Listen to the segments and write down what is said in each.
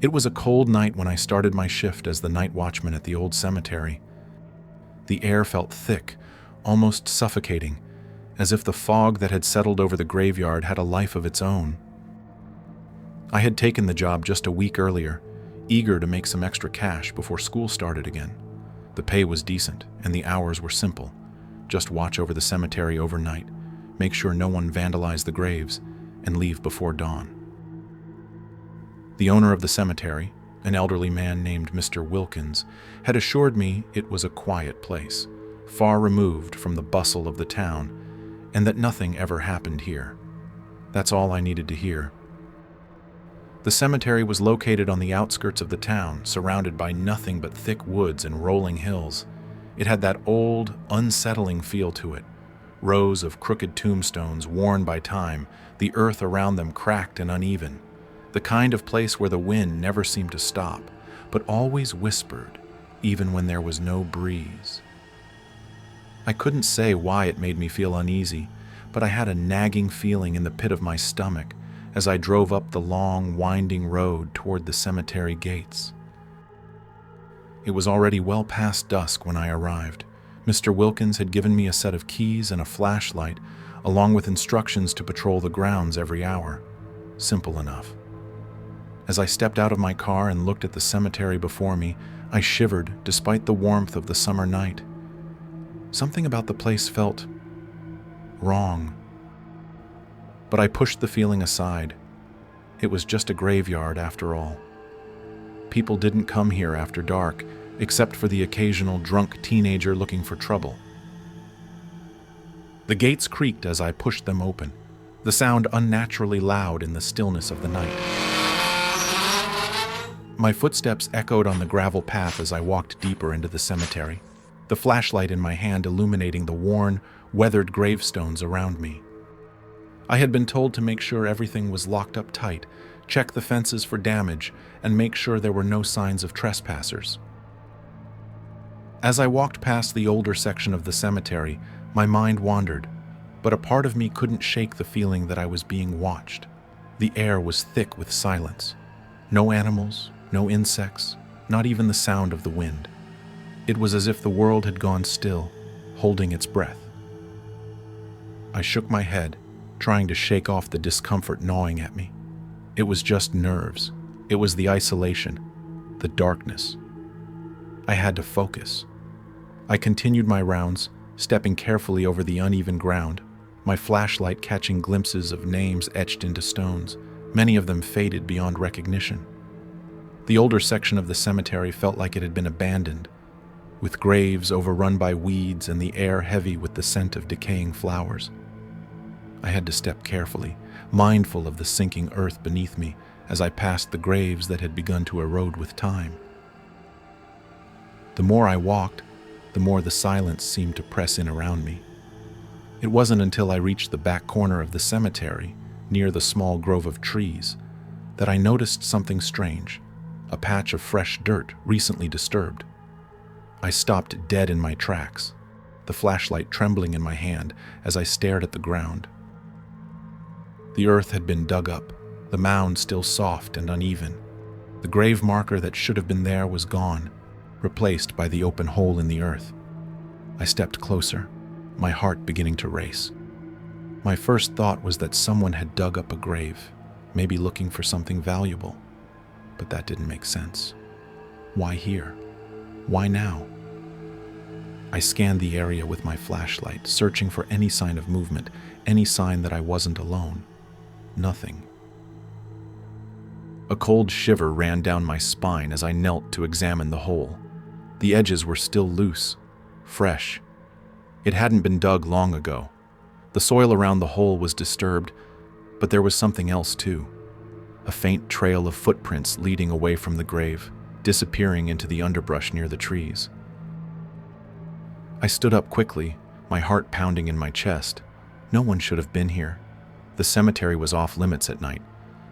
It was a cold night when I started my shift as the night watchman at the old cemetery. The air felt thick, almost suffocating, as if the fog that had settled over the graveyard had a life of its own. I had taken the job just a week earlier, eager to make some extra cash before school started again. The pay was decent, and the hours were simple. Just watch over the cemetery overnight, make sure no one vandalized the graves, and leave before dawn. The owner of the cemetery, an elderly man named Mr. Wilkins, had assured me it was a quiet place, far removed from the bustle of the town, and that nothing ever happened here. That's all I needed to hear. The cemetery was located on the outskirts of the town, surrounded by nothing but thick woods and rolling hills. It had that old, unsettling feel to it. Rows of crooked tombstones worn by time, the earth around them cracked and uneven. The kind of place where the wind never seemed to stop, but always whispered, even when there was no breeze. I couldn't say why it made me feel uneasy, but I had a nagging feeling in the pit of my stomach as I drove up the long, winding road toward the cemetery gates. It was already well past dusk when I arrived. Mr. Wilkins had given me a set of keys and a flashlight, along with instructions to patrol the grounds every hour. Simple enough. As I stepped out of my car and looked at the cemetery before me, I shivered despite the warmth of the summer night. Something about the place felt wrong. But I pushed the feeling aside. It was just a graveyard after all. People didn't come here after dark, except for the occasional drunk teenager looking for trouble. The gates creaked as I pushed them open, the sound unnaturally loud in the stillness of the night. My footsteps echoed on the gravel path as I walked deeper into the cemetery, the flashlight in my hand illuminating the worn, weathered gravestones around me. I had been told to make sure everything was locked up tight, check the fences for damage, and make sure there were no signs of trespassers. As I walked past the older section of the cemetery, my mind wandered, but a part of me couldn't shake the feeling that I was being watched. The air was thick with silence. No animals, no insects, not even the sound of the wind. It was as if the world had gone still, holding its breath. I shook my head, trying to shake off the discomfort gnawing at me. It was just nerves. It was the isolation, the darkness. I had to focus. I continued my rounds, stepping carefully over the uneven ground, my flashlight catching glimpses of names etched into stones, many of them faded beyond recognition. The older section of the cemetery felt like it had been abandoned, with graves overrun by weeds and the air heavy with the scent of decaying flowers. I had to step carefully, mindful of the sinking earth beneath me as I passed the graves that had begun to erode with time. The more I walked, the more the silence seemed to press in around me. It wasn't until I reached the back corner of the cemetery, near the small grove of trees, that I noticed something strange. A patch of fresh dirt recently disturbed. I stopped dead in my tracks, the flashlight trembling in my hand as I stared at the ground. The earth had been dug up, the mound still soft and uneven. The grave marker that should have been there was gone, replaced by the open hole in the earth. I stepped closer, my heart beginning to race. My first thought was that someone had dug up a grave, maybe looking for something valuable. But that didn't make sense. Why here? Why now? I scanned the area with my flashlight, searching for any sign of movement, any sign that I wasn't alone. Nothing. A cold shiver ran down my spine as I knelt to examine the hole. The edges were still loose, fresh. It hadn't been dug long ago. The soil around the hole was disturbed, but there was something else too. A faint trail of footprints leading away from the grave, disappearing into the underbrush near the trees. I stood up quickly, my heart pounding in my chest. No one should have been here. The cemetery was off limits at night.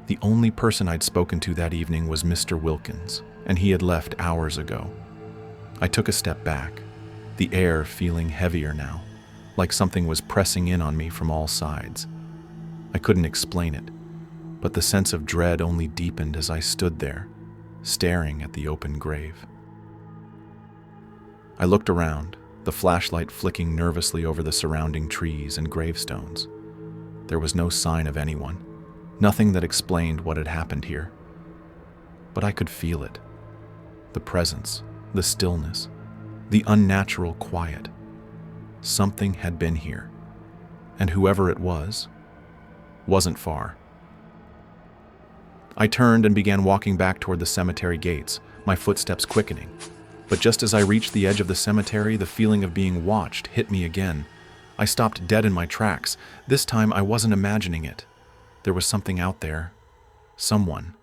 The only person I'd spoken to that evening was Mr. Wilkins, and he had left hours ago. I took a step back, the air feeling heavier now, like something was pressing in on me from all sides. I couldn't explain it, but the sense of dread only deepened as I stood there, staring at the open grave. I looked around, the flashlight flicking nervously over the surrounding trees and gravestones. There was no sign of anyone, nothing that explained what had happened here. But I could feel it. The presence, the stillness, the unnatural quiet. Something had been here, and whoever it was, wasn't far. I turned and began walking back toward the cemetery gates, my footsteps quickening. But just as I reached the edge of the cemetery, the feeling of being watched hit me again. I stopped dead in my tracks. This time I wasn't imagining it. There was something out there. Someone.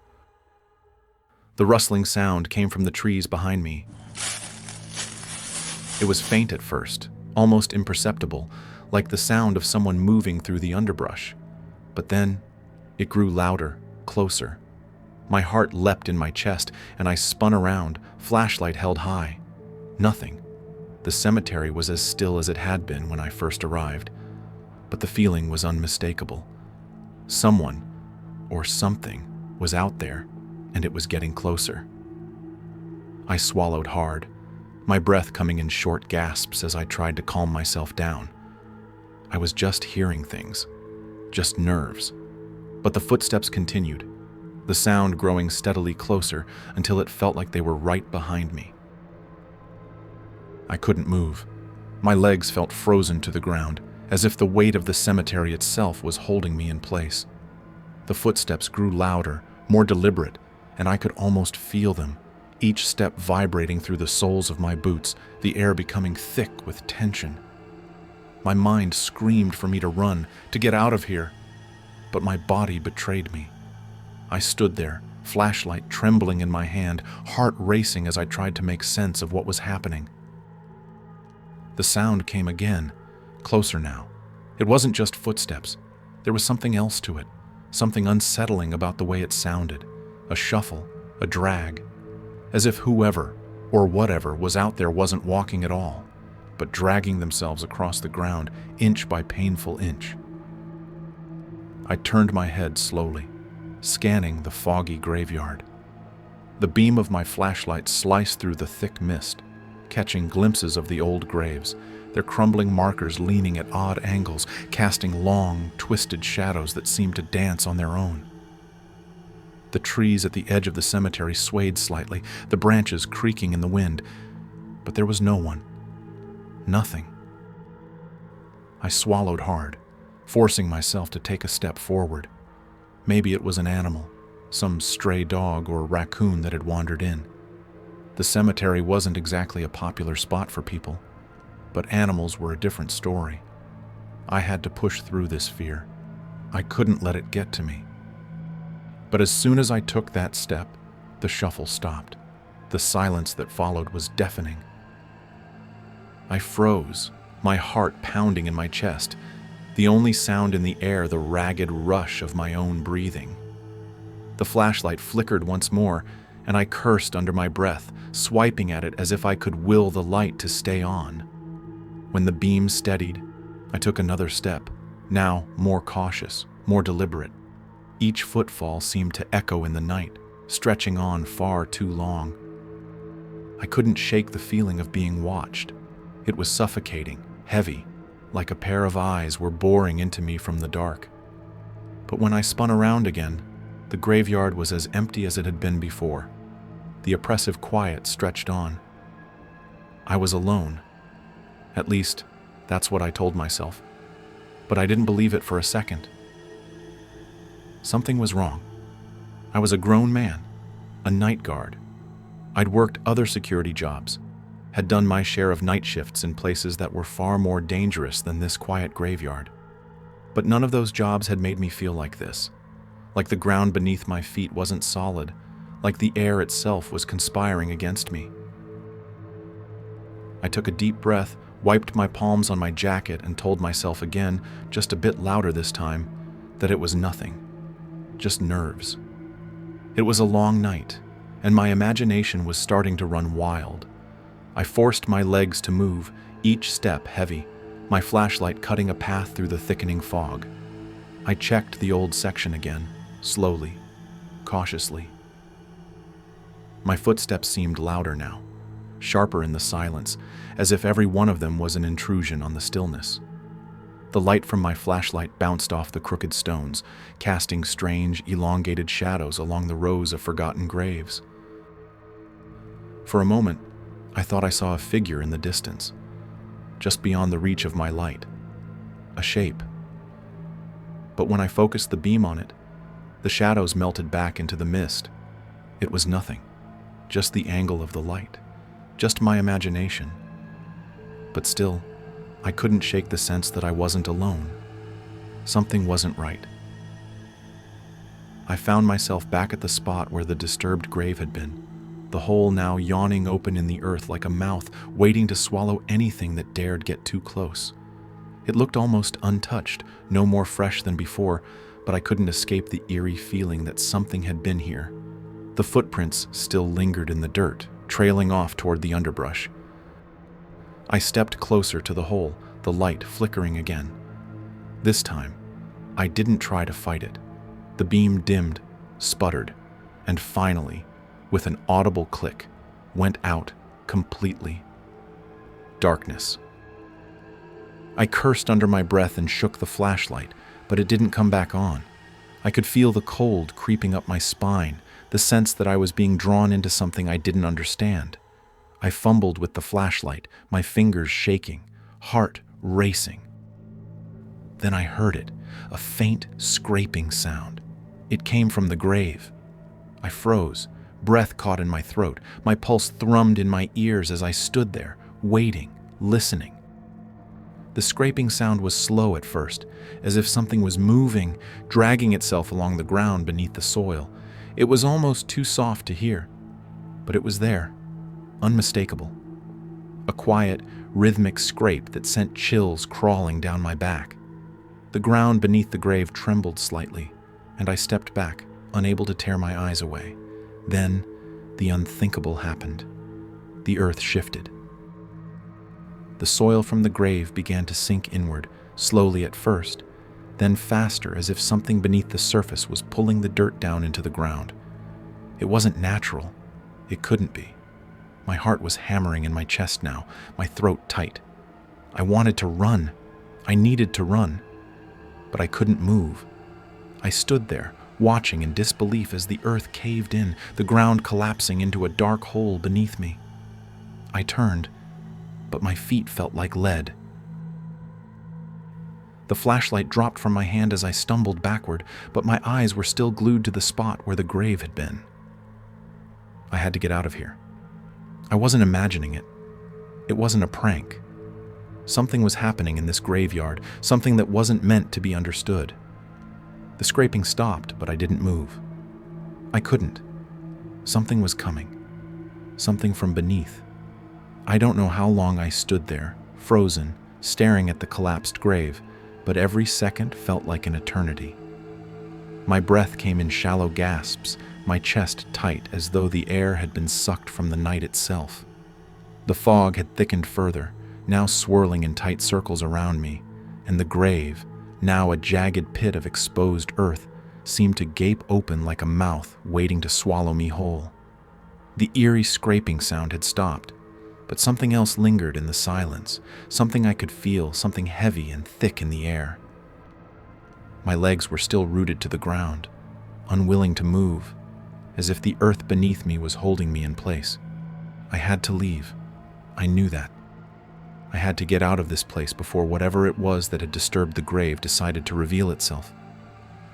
The rustling sound came from the trees behind me. It was faint at first, almost imperceptible, like the sound of someone moving through the underbrush. But then, it grew louder, closer. My heart leapt in my chest, and I spun around, flashlight held high. Nothing. The cemetery was as still as it had been when I first arrived, but the feeling was unmistakable. Someone, or something, was out there, and it was getting closer. I swallowed hard, my breath coming in short gasps as I tried to calm myself down. I was just hearing things, just nerves. But the footsteps continued, the sound growing steadily closer until it felt like they were right behind me. I couldn't move. My legs felt frozen to the ground, as if the weight of the cemetery itself was holding me in place. The footsteps grew louder, more deliberate, and I could almost feel them, each step vibrating through the soles of my boots, the air becoming thick with tension. My mind screamed for me to run, to get out of here, but my body betrayed me. I stood there, flashlight trembling in my hand, heart racing as I tried to make sense of what was happening. The sound came again, closer now. It wasn't just footsteps. There was something else to it, something unsettling about the way it sounded. A shuffle, a drag, as if whoever or whatever was out there wasn't walking at all, but dragging themselves across the ground inch by painful inch. I turned my head slowly, scanning the foggy graveyard. The beam of my flashlight sliced through the thick mist, catching glimpses of the old graves, their crumbling markers leaning at odd angles, casting long, twisted shadows that seemed to dance on their own. The trees at the edge of the cemetery swayed slightly, the branches creaking in the wind, but there was no one. Nothing. I swallowed hard, forcing myself to take a step forward. Maybe it was an animal, some stray dog or raccoon that had wandered in. The cemetery wasn't exactly a popular spot for people, but animals were a different story. I had to push through this fear. I couldn't let it get to me. But as soon as I took that step, the shuffle stopped. The silence that followed was deafening. I froze, my heart pounding in my chest, the only sound in the air the ragged rush of my own breathing. The flashlight flickered once more, and I cursed under my breath, swiping at it as if I could will the light to stay on. When the beam steadied, I took another step, now more cautious, more deliberate. Each footfall seemed to echo in the night, stretching on far too long. I couldn't shake the feeling of being watched. It was suffocating, heavy, like a pair of eyes were boring into me from the dark. But when I spun around again, the graveyard was as empty as it had been before. The oppressive quiet stretched on. I was alone. At least, that's what I told myself. But I didn't believe it for a second. Something was wrong. I was a grown man, a night guard. I'd worked other security jobs, had done my share of night shifts in places that were far more dangerous than this quiet graveyard. But none of those jobs had made me feel like this, like the ground beneath my feet wasn't solid, like the air itself was conspiring against me. I took a deep breath, wiped my palms on my jacket, and told myself again, just a bit louder this time, that it was nothing. Just nerves. It was a long night, and my imagination was starting to run wild. I forced my legs to move, each step heavy, my flashlight cutting a path through the thickening fog. I checked the old section again, slowly, cautiously. My footsteps seemed louder now, sharper in the silence, as if every one of them was an intrusion on the stillness. The light from my flashlight bounced off the crooked stones, casting strange, elongated shadows along the rows of forgotten graves. For a moment, I thought I saw a figure in the distance, just beyond the reach of my light. A shape. But when I focused the beam on it, the shadows melted back into the mist. It was nothing, just the angle of the light, just my imagination. But still, I couldn't shake the sense that I wasn't alone. Something wasn't right. I found myself back at the spot where the disturbed grave had been, the hole now yawning open in the earth like a mouth waiting to swallow anything that dared get too close. It looked almost untouched, no more fresh than before, but I couldn't escape the eerie feeling that something had been here. The footprints still lingered in the dirt, trailing off toward the underbrush. I stepped closer to the hole, the light flickering again. This time, I didn't try to fight it. The beam dimmed, sputtered, and finally, with an audible click, went out completely. Darkness. I cursed under my breath and shook the flashlight, but it didn't come back on. I could feel the cold creeping up my spine, the sense that I was being drawn into something I didn't understand. I fumbled with the flashlight, my fingers shaking, heart racing. Then I heard it, a faint scraping sound. It came from the grave. I froze, breath caught in my throat, my pulse thrummed in my ears as I stood there, waiting, listening. The scraping sound was slow at first, as if something was moving, dragging itself along the ground beneath the soil. It was almost too soft to hear, but it was there, unmistakable. A quiet, rhythmic scrape that sent chills crawling down my back. The ground beneath the grave trembled slightly, and I stepped back, unable to tear my eyes away. Then, the unthinkable happened. The earth shifted. The soil from the grave began to sink inward, slowly at first, then faster, as if something beneath the surface was pulling the dirt down into the ground. It wasn't natural. It couldn't be. My heart was hammering in my chest now, my throat tight. I wanted to run. I needed to run. But I couldn't move. I stood there, watching in disbelief as the earth caved in, the ground collapsing into a dark hole beneath me. I turned, but my feet felt like lead. The flashlight dropped from my hand as I stumbled backward, but my eyes were still glued to the spot where the grave had been. I had to get out of here. I wasn't imagining it. It wasn't a prank. Something was happening in this graveyard, something that wasn't meant to be understood. The scraping stopped, but I didn't move. I couldn't. Something was coming. Something from beneath. I don't know how long I stood there, frozen, staring at the collapsed grave, but every second felt like an eternity. My breath came in shallow gasps, my chest tight as though the air had been sucked from the night itself. The fog had thickened further, now swirling in tight circles around me, and the grave, now a jagged pit of exposed earth, seemed to gape open like a mouth waiting to swallow me whole. The eerie scraping sound had stopped, but something else lingered in the silence, something I could feel, something heavy and thick in the air. My legs were still rooted to the ground, unwilling to move, as if the earth beneath me was holding me in place. I had to leave. I knew that. I had to get out of this place before whatever it was that had disturbed the grave decided to reveal itself.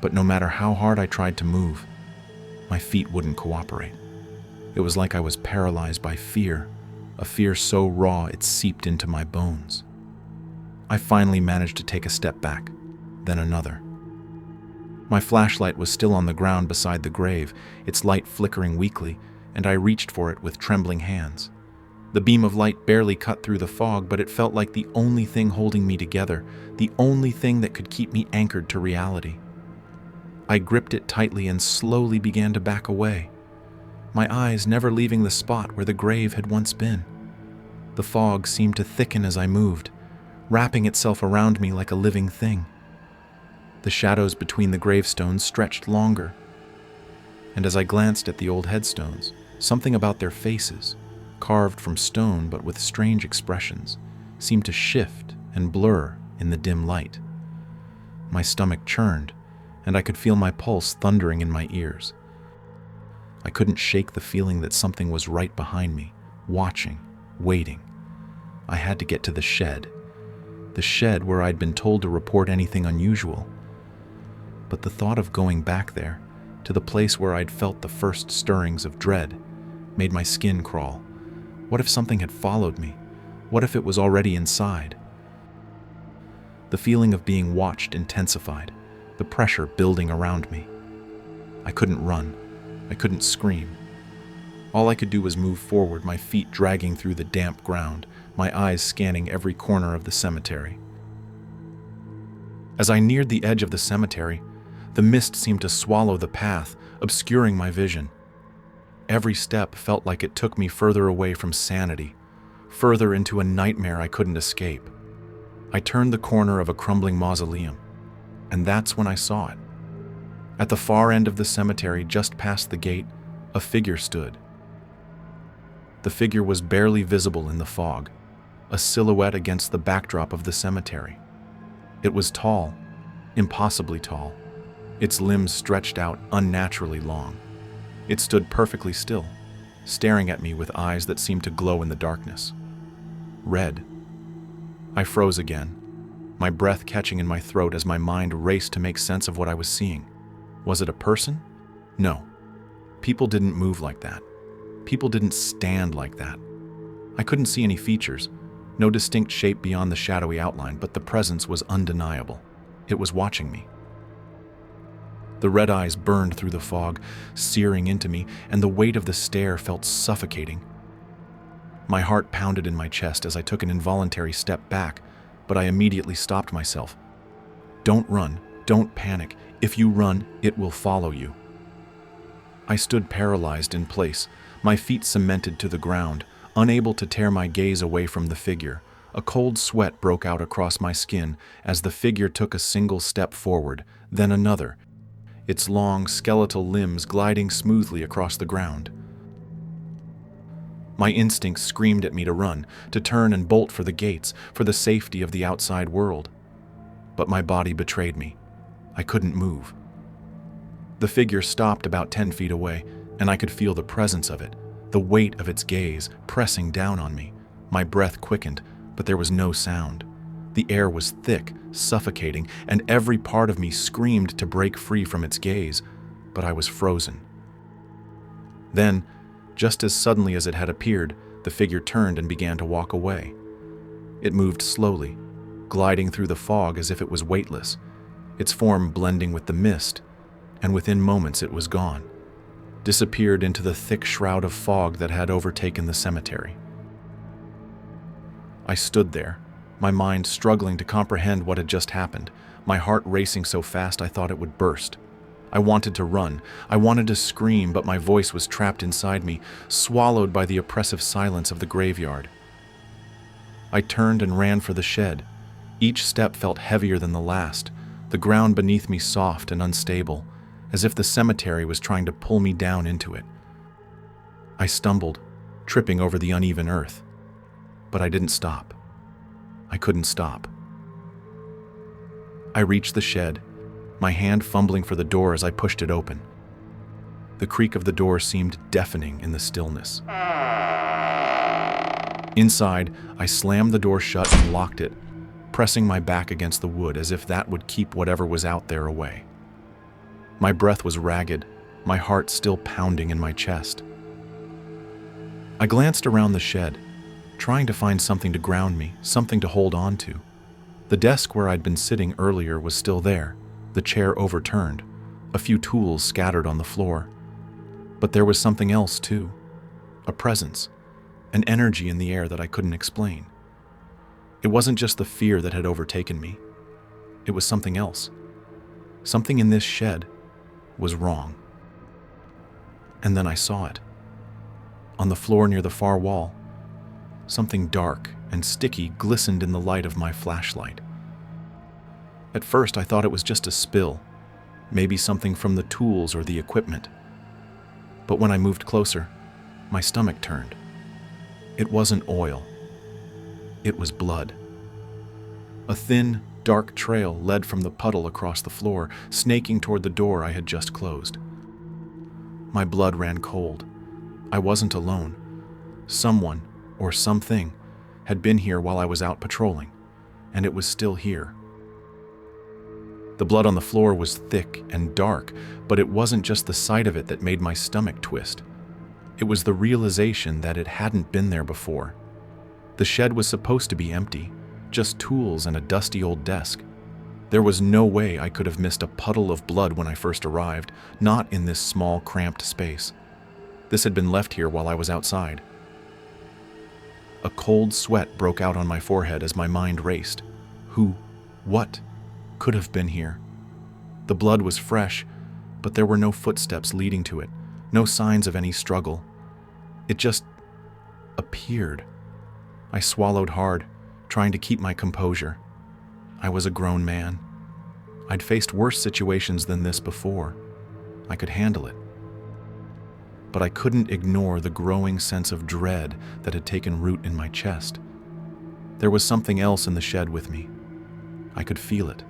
But no matter how hard I tried to move, my feet wouldn't cooperate. It was like I was paralyzed by fear, a fear so raw it seeped into my bones. I finally managed to take a step back, then another. My flashlight was still on the ground beside the grave, its light flickering weakly, and I reached for it with trembling hands. The beam of light barely cut through the fog, but it felt like the only thing holding me together, the only thing that could keep me anchored to reality. I gripped it tightly and slowly began to back away, my eyes never leaving the spot where the grave had once been. The fog seemed to thicken as I moved, wrapping itself around me like a living thing. The shadows between the gravestones stretched longer, and as I glanced at the old headstones, Something about their faces, carved from stone but with strange expressions, seemed to shift and blur in the dim light. My stomach churned, and I could feel my pulse thundering in my ears. I couldn't shake the feeling that something was right behind me, watching, waiting. I had to get to the shed where I'd been told to report anything unusual. But the thought of going back there, to the place where I'd felt the first stirrings of dread, made my skin crawl. What if something had followed me? What if it was already inside? The feeling of being watched intensified, the pressure building around me. I couldn't run. I couldn't scream. All I could do was move forward, my feet dragging through the damp ground, my eyes scanning every corner of the cemetery. As I neared the edge of the cemetery, the mist seemed to swallow the path, obscuring my vision. Every step felt like it took me further away from sanity, further into a nightmare I couldn't escape. I turned the corner of a crumbling mausoleum, and that's when I saw it. At the far end of the cemetery, just past the gate, a figure stood. The figure was barely visible in the fog, a silhouette against the backdrop of the cemetery. It was tall, impossibly tall. Its limbs stretched out unnaturally long. It stood perfectly still, staring at me with eyes that seemed to glow in the darkness. Red. I froze again, my breath catching in my throat as my mind raced to make sense of what I was seeing. Was it a person? No. People didn't move like that. People didn't stand like that. I couldn't see any features, no distinct shape beyond the shadowy outline, but the presence was undeniable. It was watching me. The red eyes burned through the fog, searing into me, and the weight of the stare felt suffocating. My heart pounded in my chest as I took an involuntary step back, but I immediately stopped myself. Don't run, don't panic. If you run, it will follow you. I stood paralyzed in place, my feet cemented to the ground, unable to tear my gaze away from the figure. A cold sweat broke out across my skin as the figure took a single step forward, then another, its long, skeletal limbs gliding smoothly across the ground. My instincts screamed at me to run, to turn and bolt for the gates, for the safety of the outside world. But my body betrayed me. I couldn't move. The figure stopped about 10 feet away, and I could feel the presence of it, the weight of its gaze pressing down on me. My breath quickened, but there was no sound. The air was thick, suffocating, and every part of me screamed to break free from its gaze, but I was frozen. Then, just as suddenly as it had appeared, the figure turned and began to walk away. It moved slowly, gliding through the fog as if it was weightless, its form blending with the mist, and within moments it was gone, disappeared into the thick shroud of fog that had overtaken the cemetery. I stood there, my mind struggling to comprehend what had just happened, my heart racing so fast I thought it would burst. I wanted to run, I wanted to scream, but my voice was trapped inside me, swallowed by the oppressive silence of the graveyard. I turned and ran for the shed. Each step felt heavier than the last, the ground beneath me soft and unstable, as if the cemetery was trying to pull me down into it. I stumbled, tripping over the uneven earth, but I didn't stop. I couldn't stop. I reached the shed, my hand fumbling for the door as I pushed it open. The creak of the door seemed deafening in the stillness. Inside, I slammed the door shut and locked it, pressing my back against the wood as if that would keep whatever was out there away. My breath was ragged, my heart still pounding in my chest. I glanced around the shed, trying to find something to ground me, something to hold on to. The desk where I'd been sitting earlier was still there, the chair overturned, a few tools scattered on the floor. But there was something else too, a presence, an energy in the air that I couldn't explain. It wasn't just the fear that had overtaken me. It was something else. Something in this shed was wrong. And then I saw it. On the floor near the far wall, something dark and sticky glistened in the light of my flashlight. At first, I thought it was just a spill, maybe something from the tools or the equipment. But when I moved closer, My stomach turned. It wasn't oil. It was blood. A thin, dark trail led from the puddle across the floor, snaking toward the door I had just closed. My blood ran cold. I wasn't alone. Someone, or something, had been here while I was out patrolling, and it was still here. The blood on the floor was thick and dark, but it wasn't just the sight of it that made my stomach twist. It was the realization that it hadn't been there before. The shed was supposed to be empty, just tools and a dusty old desk. There was no way I could have missed a puddle of blood when I first arrived, not in this small, cramped space. This had been left here while I was outside. A cold sweat broke out on my forehead as my mind raced. What could have been here? The blood was fresh, but there were no footsteps leading to it, no signs of any struggle. It just appeared. I swallowed hard, trying to keep my composure. I was a grown man. I'd faced worse situations than this before. I could handle it. But I couldn't ignore the growing sense of dread that had taken root in my chest. There was something else in the shed with me. I could feel it,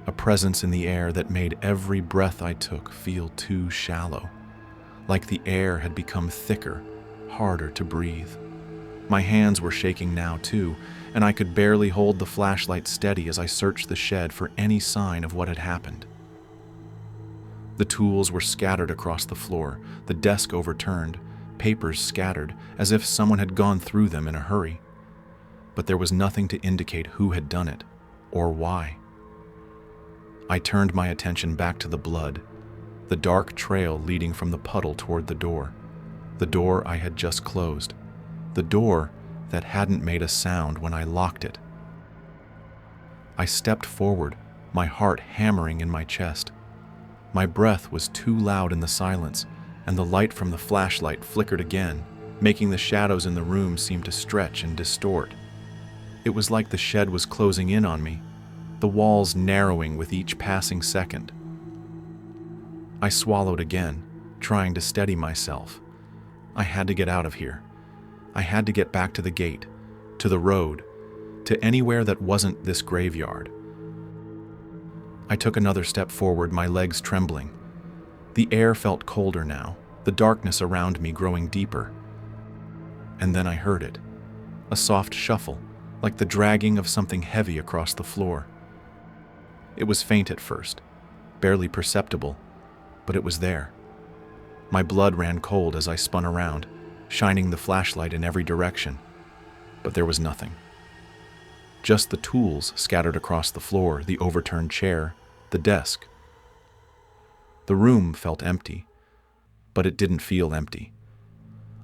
a presence in the air that made every breath I took feel too shallow, like the air had become thicker, harder to breathe. My hands were shaking now too, and I could barely hold the flashlight steady as I searched the shed for any sign of what had happened. The tools were scattered across the floor, the desk overturned, papers scattered, as if someone had gone through them in a hurry. But there was nothing to indicate who had done it, or why. I turned my attention back to the blood, the dark trail leading from the puddle toward the door I had just closed, the door that hadn't made a sound when I locked it. I stepped forward, my heart hammering in my chest. My breath was too loud in the silence, and the light from the flashlight flickered again, making the shadows in the room seem to stretch and distort. It was like the shed was closing in on me, the walls narrowing with each passing second. I swallowed again, trying to steady myself. I had to get out of here. I had to get back to the gate, to the road, to anywhere that wasn't this graveyard. I took another step forward, my legs trembling. The air felt colder now, the darkness around me growing deeper. And then I heard it, a soft shuffle, like the dragging of something heavy across the floor. It was faint at first, barely perceptible, but it was there. My blood ran cold as I spun around, shining the flashlight in every direction, but there was nothing. Just the tools scattered across the floor, the overturned chair, the desk. The room felt empty, but it didn't feel empty.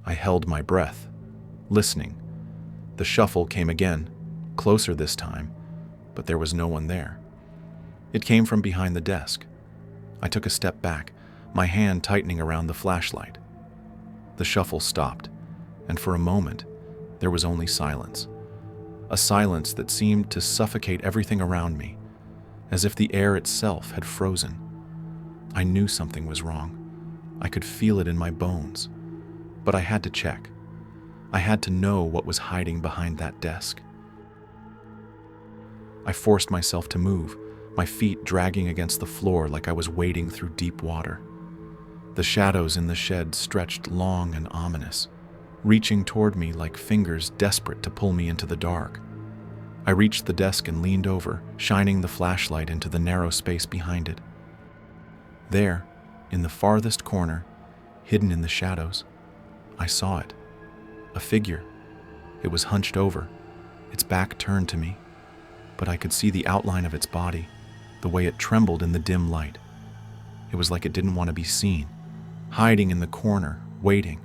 I held my breath, listening. The shuffle came again, closer this time, but there was no one there. It came from behind the desk. I took a step back, my hand tightening around the flashlight. The shuffle stopped, and for a moment, there was only silence. A silence that seemed to suffocate everything around me, as if the air itself had frozen. I knew something was wrong. I could feel it in my bones, but I had to check. I had to know what was hiding behind that desk. I forced myself to move, my feet dragging against the floor like I was wading through deep water. The shadows in the shed stretched long and ominous, reaching toward me like fingers desperate to pull me into the dark. I reached the desk and leaned over, shining the flashlight into the narrow space behind it. There, in the farthest corner, hidden in the shadows, I saw it. A figure. It was hunched over, its back turned to me, but I could see the outline of its body, the way it trembled in the dim light. It was like it didn't want to be seen, hiding in the corner, waiting.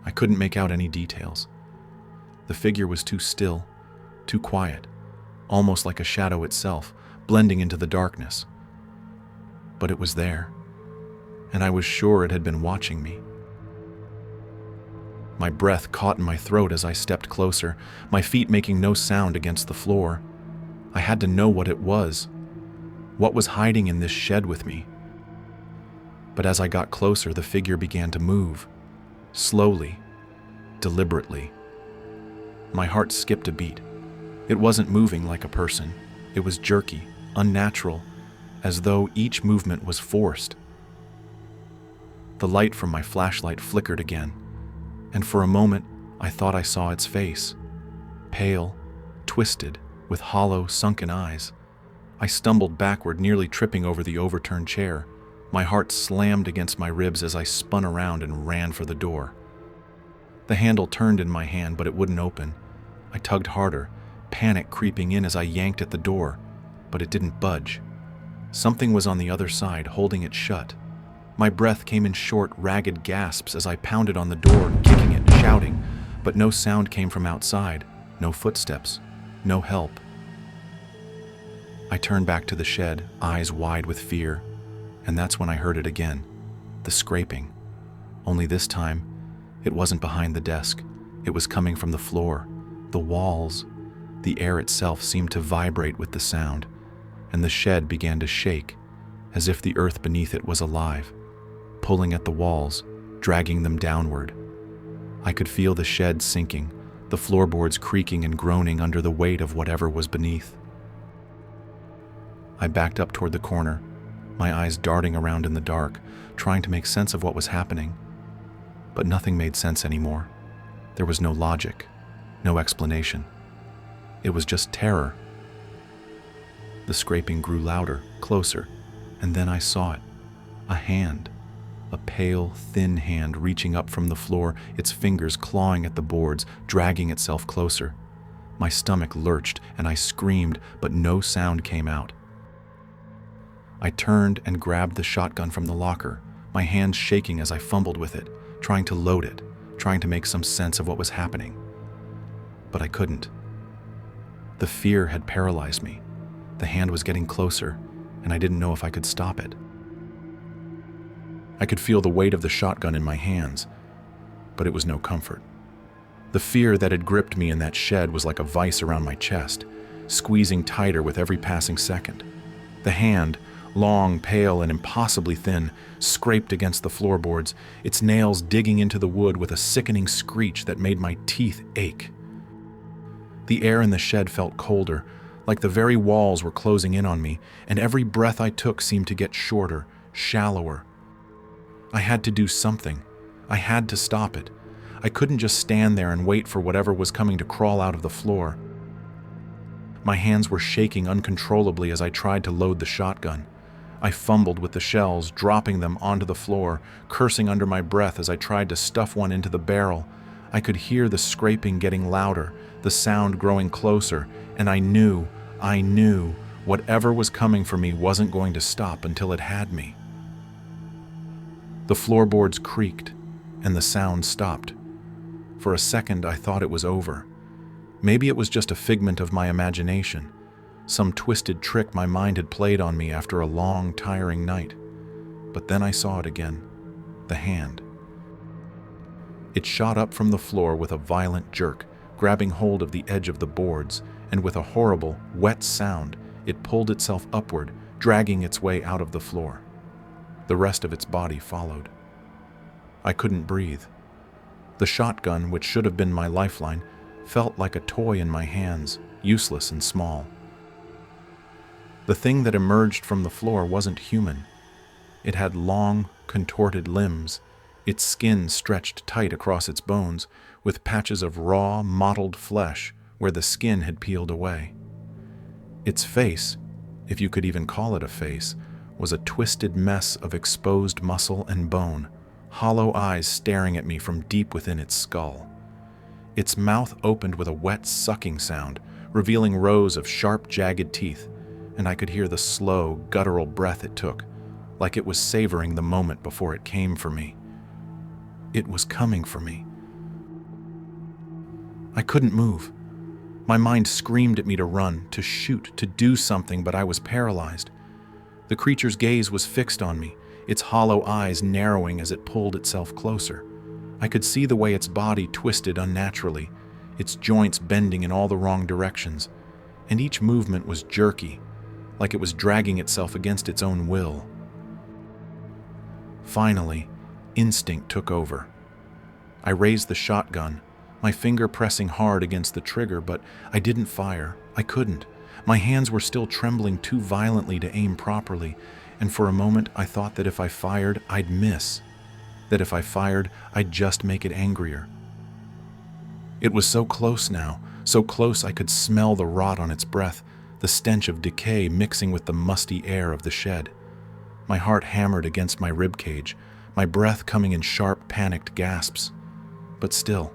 I couldn't make out any details. The figure was too still, too quiet, almost like a shadow itself, blending into the darkness. But it was there, and I was sure it had been watching me. My breath caught in my throat as I stepped closer, my feet making no sound against the floor. I had to know what it was. What was hiding in this shed with me? But as I got closer, the figure began to move. slowly, deliberately. My heart skipped a beat. It wasn't moving like a person. It was jerky, unnatural, as though each movement was forced. The light from my flashlight flickered again, and for a moment I thought I saw its face. Pale, twisted, with hollow, sunken eyes. I stumbled backward, nearly tripping over the overturned chair. My heart slammed against my ribs as I spun around and ran for the door. The handle turned in my hand, but it wouldn't open. I tugged harder, panic creeping in as I yanked at the door, but it didn't budge. Something was on the other side, holding it shut. My breath came in short, ragged gasps as I pounded on the door, kicking it, shouting, but no sound came from outside, no footsteps, no help. I turned back to the shed, eyes wide with fear, and that's when I heard it again, the scraping. Only this time, it wasn't behind the desk. It was coming from the floor, the walls. The air itself seemed to vibrate with the sound, and the shed began to shake, as if the earth beneath it was alive, pulling at the walls, dragging them downward. I could feel the shed sinking, the floorboards creaking and groaning under the weight of whatever was beneath. I backed up toward the corner, my eyes darting around in the dark, trying to make sense of what was happening. But nothing made sense anymore. There was no logic, no explanation. It was just terror. The scraping grew louder, closer, and then I saw it. A hand. A pale, thin hand reaching up from the floor, its fingers clawing at the boards, dragging itself closer. My stomach lurched, and I screamed, but no sound came out. I turned and grabbed the shotgun from the locker, my hands shaking as I fumbled with it, trying to load it, trying to make some sense of what was happening. But I couldn't. The fear had paralyzed me. The hand was getting closer, and I didn't know if I could stop it. I could feel the weight of the shotgun in my hands, but it was no comfort. The fear that had gripped me in that shed was like a vice around my chest, squeezing tighter with every passing second. The hand, long, pale, and impossibly thin, scraped against the floorboards, its nails digging into the wood with a sickening screech that made my teeth ache. The air in the shed felt colder, like the very walls were closing in on me, and every breath I took seemed to get shorter, shallower. I had to do something. I had to stop it. I couldn't just stand there and wait for whatever was coming to crawl out of the floor. My hands were shaking uncontrollably as I tried to load the shotgun. I fumbled with the shells, dropping them onto the floor, cursing under my breath as I tried to stuff one into the barrel. I could hear the scraping getting louder, the sound growing closer, and I knew, whatever was coming for me wasn't going to stop until it had me. The floorboards creaked, and the sound stopped. For a second, I thought it was over. Maybe it was just a figment of my imagination, some twisted trick my mind had played on me after a long, tiring night. But then I saw it again, the hand. It shot up from the floor with a violent jerk, grabbing hold of the edge of the boards, and with a horrible, wet sound, it pulled itself upward, dragging its way out of the floor. The rest of its body followed. I couldn't breathe. The shotgun, which should have been my lifeline, felt like a toy in my hands, useless and small. The thing that emerged from the floor wasn't human. It had long, contorted limbs, its skin stretched tight across its bones, with patches of raw, mottled flesh where the skin had peeled away. Its face, if you could even call it a face, was a twisted mess of exposed muscle and bone, hollow eyes staring at me from deep within its skull. Its mouth opened with a wet sucking sound, revealing rows of sharp, jagged teeth, and I could hear the slow, guttural breath it took, like it was savoring the moment before it came for me. It was coming for me. I couldn't move. My mind screamed at me to run, to shoot, to do something, but I was paralyzed. The creature's gaze was fixed on me, its hollow eyes narrowing as it pulled itself closer. I could see the way its body twisted unnaturally, its joints bending in all the wrong directions, and each movement was jerky, like it was dragging itself against its own will. Finally, instinct took over. I raised the shotgun, my finger pressing hard against the trigger, but I didn't fire. I couldn't. My hands were still trembling too violently to aim properly, and for a moment I thought that if I fired, I'd miss. That if I fired, I'd just make it angrier. It was so close now, so close I could smell the rot on its breath, the stench of decay mixing with the musty air of the shed. My heart hammered against my ribcage, my breath coming in sharp, panicked gasps. But still,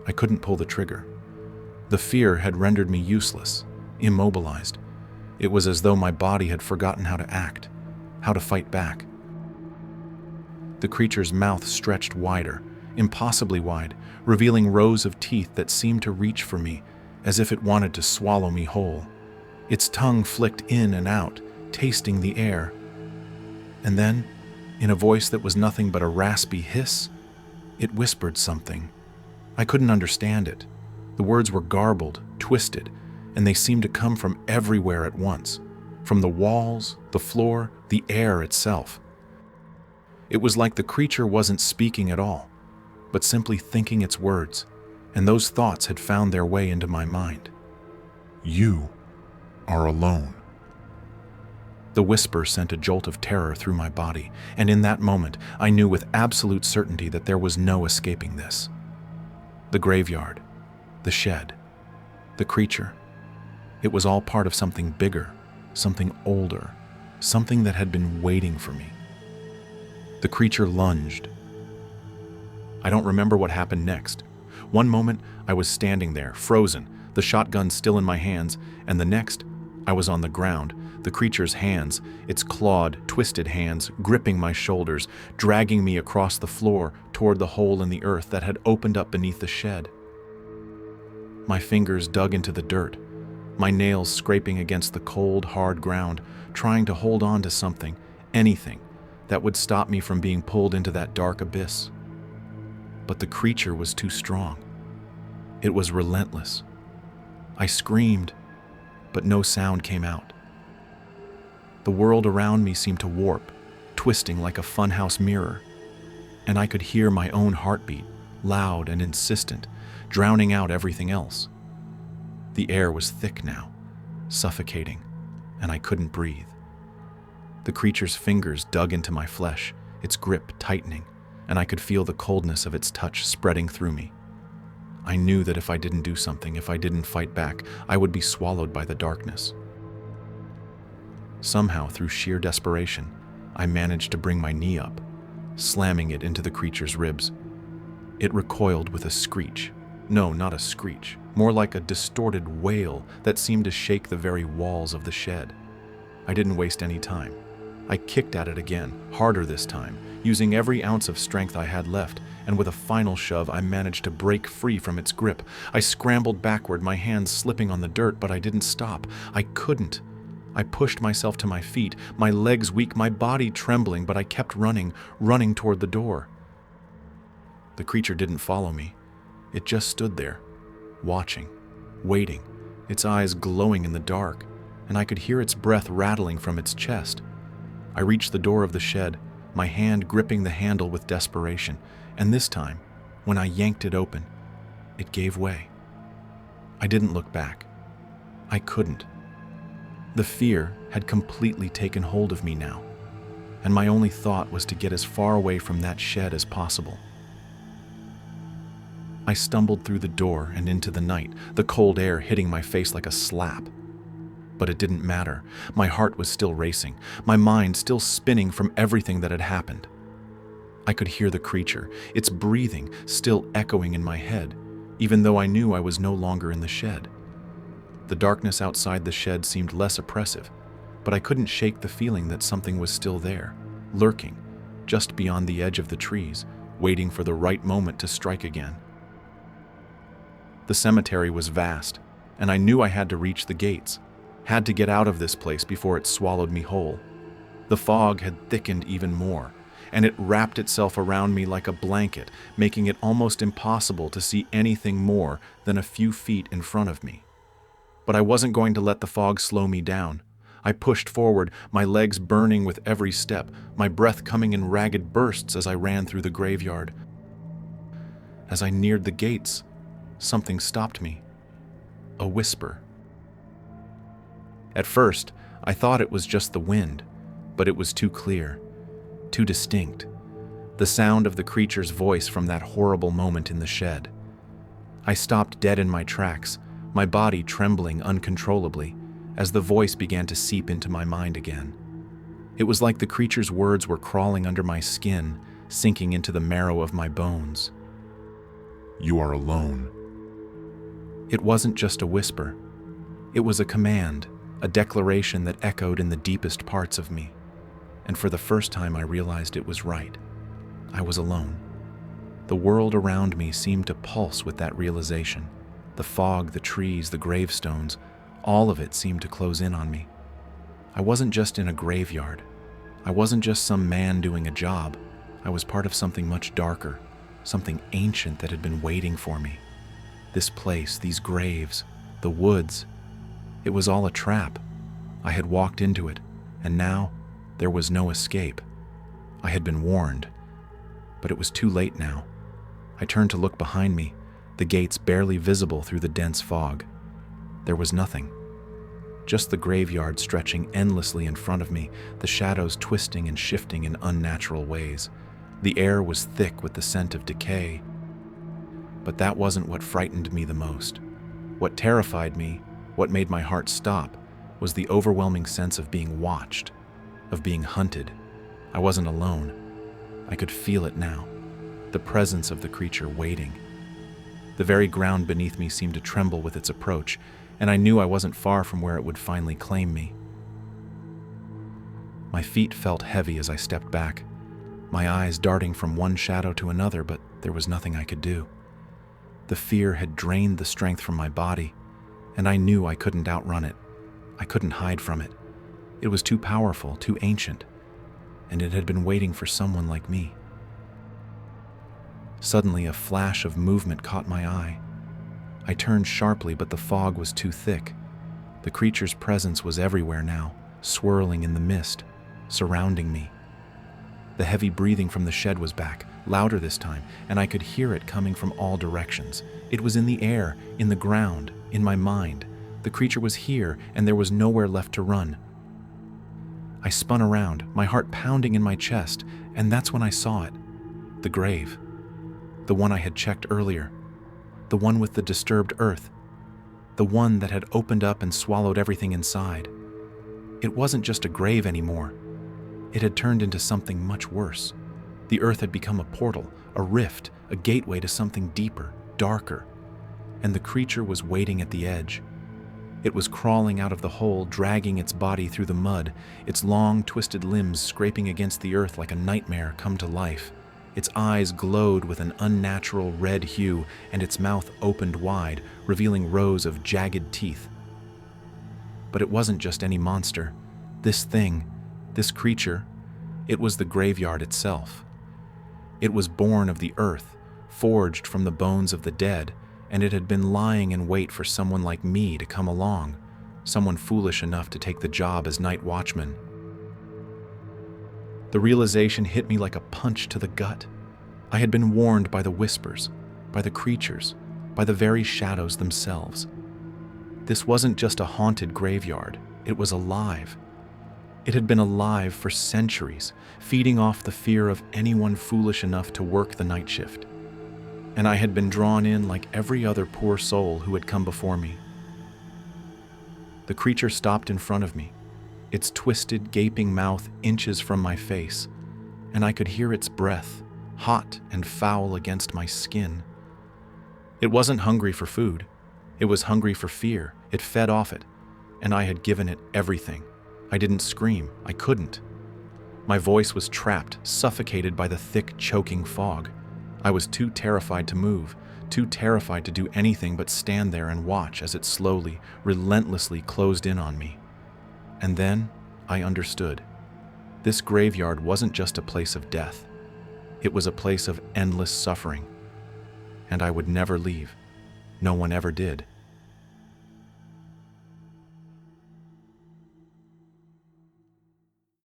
I couldn't pull the trigger. The fear had rendered me useless, immobilized. It was as though my body had forgotten how to act, how to fight back. The creature's mouth stretched wider, impossibly wide, revealing rows of teeth that seemed to reach for me, as if it wanted to swallow me whole. Its tongue flicked in and out, tasting the air. And then, in a voice that was nothing but a raspy hiss, it whispered something. I couldn't understand it. The words were garbled, twisted, and they seemed to come from everywhere at once, from the walls, the floor, the air itself. It was like the creature wasn't speaking at all, but simply thinking its words, and those thoughts had found their way into my mind. You are alone. The whisper sent a jolt of terror through my body, and in that moment I knew with absolute certainty that there was no escaping this. The graveyard, the shed, the creature. It was all part of something bigger, something older, something that had been waiting for me. The creature lunged. I don't remember what happened next. One moment, I was standing there, frozen, the shotgun still in my hands, and the next, I was on the ground, the creature's hands, its clawed, twisted hands, gripping my shoulders, dragging me across the floor toward the hole in the earth that had opened up beneath the shed. My fingers dug into the dirt, my nails scraping against the cold, hard ground, trying to hold on to something, anything, that would stop me from being pulled into that dark abyss. But the creature was too strong. It was relentless. I screamed, but no sound came out. The world around me seemed to warp, twisting like a funhouse mirror, and I could hear my own heartbeat, loud and insistent, drowning out everything else. The air was thick now, suffocating, and I couldn't breathe. The creature's fingers dug into my flesh, its grip tightening, and I could feel the coldness of its touch spreading through me. I knew that if I didn't do something, if I didn't fight back, I would be swallowed by the darkness. Somehow, through sheer desperation, I managed to bring my knee up, slamming it into the creature's ribs. It recoiled with a screech. No, not a screech, more like a distorted wail that seemed to shake the very walls of the shed. I didn't waste any time. I kicked at it again, harder this time, using every ounce of strength I had left, and with a final shove, I managed to break free from its grip. I scrambled backward, my hands slipping on the dirt, but I didn't stop. I couldn't. I pushed myself to my feet, my legs weak, my body trembling, but I kept running toward the door. The creature didn't follow me. It just stood there, watching, waiting, its eyes glowing in the dark, and I could hear its breath rattling from its chest. I reached the door of the shed, my hand gripping the handle with desperation, and this time, when I yanked it open, it gave way. I didn't look back. I couldn't. The fear had completely taken hold of me now, and my only thought was to get as far away from that shed as possible. I stumbled through the door and into the night, the cold air hitting my face like a slap. But it didn't matter. My heart was still racing, my mind still spinning from everything that had happened. I could hear the creature, its breathing still echoing in my head, even though I knew I was no longer in the shed. The darkness outside the shed seemed less oppressive, but I couldn't shake the feeling that something was still there, lurking, just beyond the edge of the trees, waiting for the right moment to strike again. The cemetery was vast, and I knew I had to reach the gates, had to get out of this place before it swallowed me whole. The fog had thickened even more, and it wrapped itself around me like a blanket, making it almost impossible to see anything more than a few feet in front of me. But I wasn't going to let the fog slow me down. I pushed forward, my legs burning with every step, my breath coming in ragged bursts as I ran through the graveyard. As I neared the gates, something stopped me. A whisper. At first, I thought it was just the wind, but it was too clear, too distinct. The sound of the creature's voice from that horrible moment in the shed. I stopped dead in my tracks, my body trembling uncontrollably, as the voice began to seep into my mind again. It was like the creature's words were crawling under my skin, sinking into the marrow of my bones. You are alone. It wasn't just a whisper. It was a command, a declaration that echoed in the deepest parts of me. And for the first time I realized it was right. I was alone. The world around me seemed to pulse with that realization. The fog, the trees, the gravestones, all of it seemed to close in on me. I wasn't just in a graveyard. I wasn't just some man doing a job. I was part of something much darker, something ancient that had been waiting for me. This place, these graves, the woods, it was all a trap. I had walked into it, and now there was no escape. I had been warned, but it was too late now. I turned to look behind me, the gates barely visible through the dense fog. There was nothing. Just the graveyard stretching endlessly in front of me, the shadows twisting and shifting in unnatural ways. The air was thick with the scent of decay. But that wasn't what frightened me the most. What terrified me, what made my heart stop, was the overwhelming sense of being watched, of being hunted. I wasn't alone. I could feel it now, the presence of the creature waiting. The very ground beneath me seemed to tremble with its approach, and I knew I wasn't far from where it would finally claim me. My feet felt heavy as I stepped back, my eyes darting from one shadow to another, but there was nothing I could do. The fear had drained the strength from my body, and I knew I couldn't outrun it. I couldn't hide from it. It was too powerful, too ancient, and it had been waiting for someone like me. Suddenly, a flash of movement caught my eye. I turned sharply, but the fog was too thick. The creature's presence was everywhere now, swirling in the mist, surrounding me. The heavy breathing from the shed was back, louder this time, and I could hear it coming from all directions. It was in the air, in the ground, in my mind. The creature was here, and there was nowhere left to run. I spun around, my heart pounding in my chest, and that's when I saw it. The grave. The one I had checked earlier. The one with the disturbed earth. The one that had opened up and swallowed everything inside. It wasn't just a grave anymore. It had turned into something much worse. The earth had become a portal, a rift, a gateway to something deeper, darker. And the creature was waiting at the edge. It was crawling out of the hole, dragging its body through the mud, its long, twisted limbs scraping against the earth like a nightmare come to life. Its eyes glowed with an unnatural red hue, and its mouth opened wide, revealing rows of jagged teeth. But it wasn't just any monster. This thing, this creature, it was the graveyard itself. It was born of the earth, forged from the bones of the dead, and it had been lying in wait for someone like me to come along, someone foolish enough to take the job as night watchman. The realization hit me like a punch to the gut. I had been warned by the whispers, by the creatures, by the very shadows themselves. This wasn't just a haunted graveyard, it was alive. It had been alive for centuries, feeding off the fear of anyone foolish enough to work the night shift. And I had been drawn in like every other poor soul who had come before me. The creature stopped in front of me, its twisted, gaping mouth inches from my face, and I could hear its breath, hot and foul against my skin. It wasn't hungry for food. It was hungry for fear. It fed off it, and I had given it everything. I didn't scream. I couldn't. My voice was trapped, suffocated by the thick, choking fog. I was too terrified to move, too terrified to do anything but stand there and watch as it slowly, relentlessly closed in on me. And then I understood. This graveyard wasn't just a place of death. It was a place of endless suffering. And I would never leave. No one ever did.